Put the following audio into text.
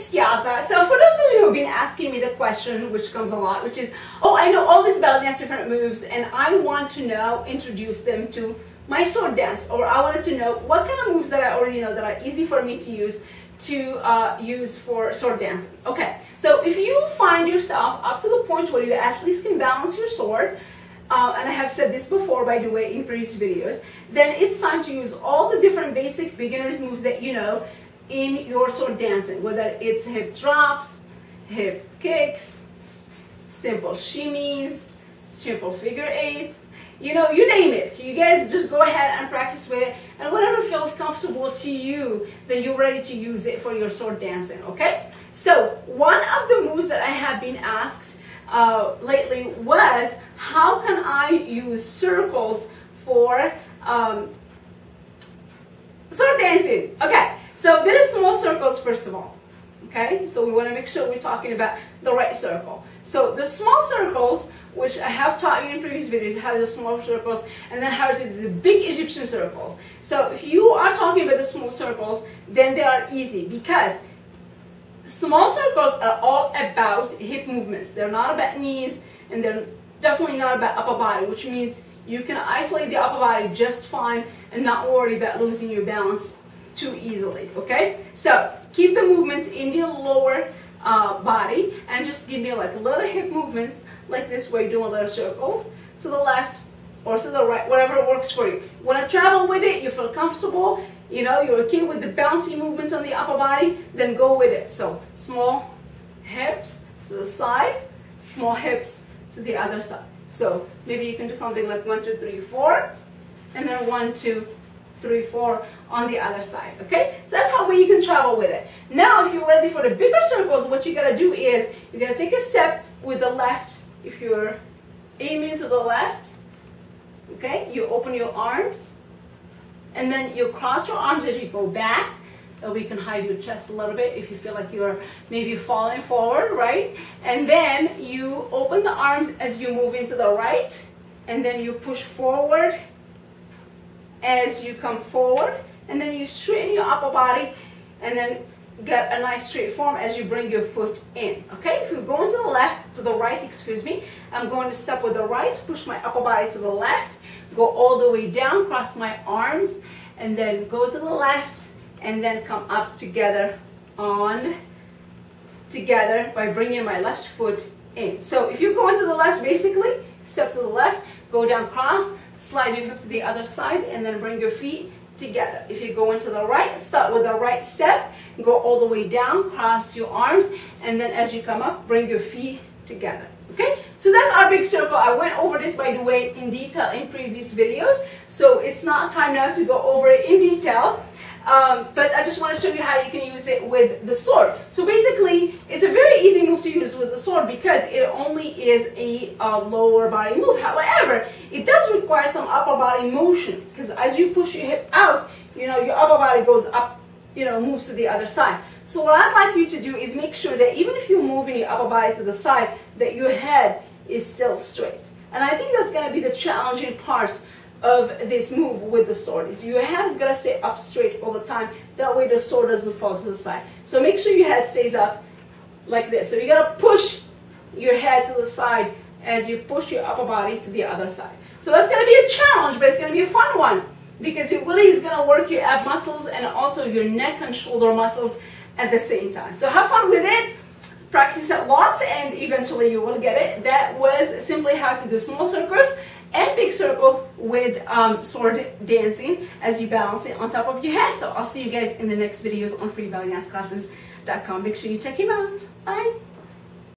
it's Yasna. So for those of you who've been asking me the question, which comes a lot, which is, oh, I know all these belly dance different moves, and I want to now introduce them to my sword dance, or I wanted to know what kind of moves that I already know that are easy for me to use for sword dancing. Okay, so if you find yourself up to the point where you at least can balance your sword, and I have said this before, by the way, in previous videos, then it's time to use all the different basic beginner's moves that you know in your sword dancing, whether it's hip drops, hip kicks, simple shimmies, simple figure eights, you know, you name it. You guys just go ahead and practice with it, and whatever feels comfortable to you, then you're ready to use it for your sword dancing, okay? So one of the moves that I have been asked lately was, how can I use circles for sword dancing? Okay, so there are small circles first of all, okay? So we want to make sure we're talking about the right circle. So the small circles, which I have taught you in previous videos, how to do the small circles, and then how to do the big Egyptian circles. So if you are talking about the small circles, then they are easy, because small circles are all about hip movements. They're not about knees, and they're definitely not about upper body, which means you can isolate the upper body just fine and not worry about losing your balance too easily, okay? So keep the movement in the lower body, and just give me like little hip movements like this, where you're doing little circles to the left or to the right, whatever works for you. You want to travel with it, you feel comfortable, you know, you're okay with the bouncy movements on the upper body, then go with it. So small hips to the side, small hips to the other side. So maybe you can do something like 1, 2, 3, 4, and then 1, 2, 3, 4 on the other side, okay? So that's how you can travel with it. Now, if you're ready for the bigger circles, what you gotta do is, you gotta take a step with the left. If you're aiming to the left, okay, you open your arms, and then you cross your arms as you go back. We can hide your chest a little bit if you feel like you're maybe falling forward, right? And then you open the arms as you move into the right, and then you push forward as you come forward, and then you straighten your upper body, and then get a nice straight form as you bring your foot in, okay? If you're going to the left, to the right, excuse me, I'm going to step with the right, push my upper body to the left, go all the way down, cross my arms, and then go to the left, and then come up together by bringing my left foot in. So if you're going to the left, basically, step to the left, go down, cross, slide your hip to the other side, and then bring your feet together. If you're going to the right, start with the right step, go all the way down, cross your arms, and then as you come up, bring your feet together. Okay, so that's our big circle. I went over this, by the way, in detail in previous videos, so it's not time now to go over it in detail. But I just want to show you how you can use it with the sword. So basically, it's a very easy move to use with the sword because it only is a lower body move. However, it does require some upper body motion, because as you push your hip out, you know, your upper body goes up, you know, moves to the other side. So what I'd like you to do is make sure that even if you're moving your upper body to the side, that your head is still straight. And I think that's going to be the challenging part of this move with the sword, is your head is going to stay up straight all the time. That way the sword doesn't fall to the side. So make sure your head stays up like this. So you got to push your head to the side as you push your upper body to the other side. So that's going to be a challenge, but it's going to be a fun one, because it really is going to work your ab muscles and also your neck and shoulder muscles at the same time. So have fun with it. Practice it lots, and eventually you will get it. That was simply how to do small circles and big circles with sword dancing as you balance it on top of your head. So I'll see you guys in the next videos on freebellydanceclasses.com. Make sure you check him out. Bye.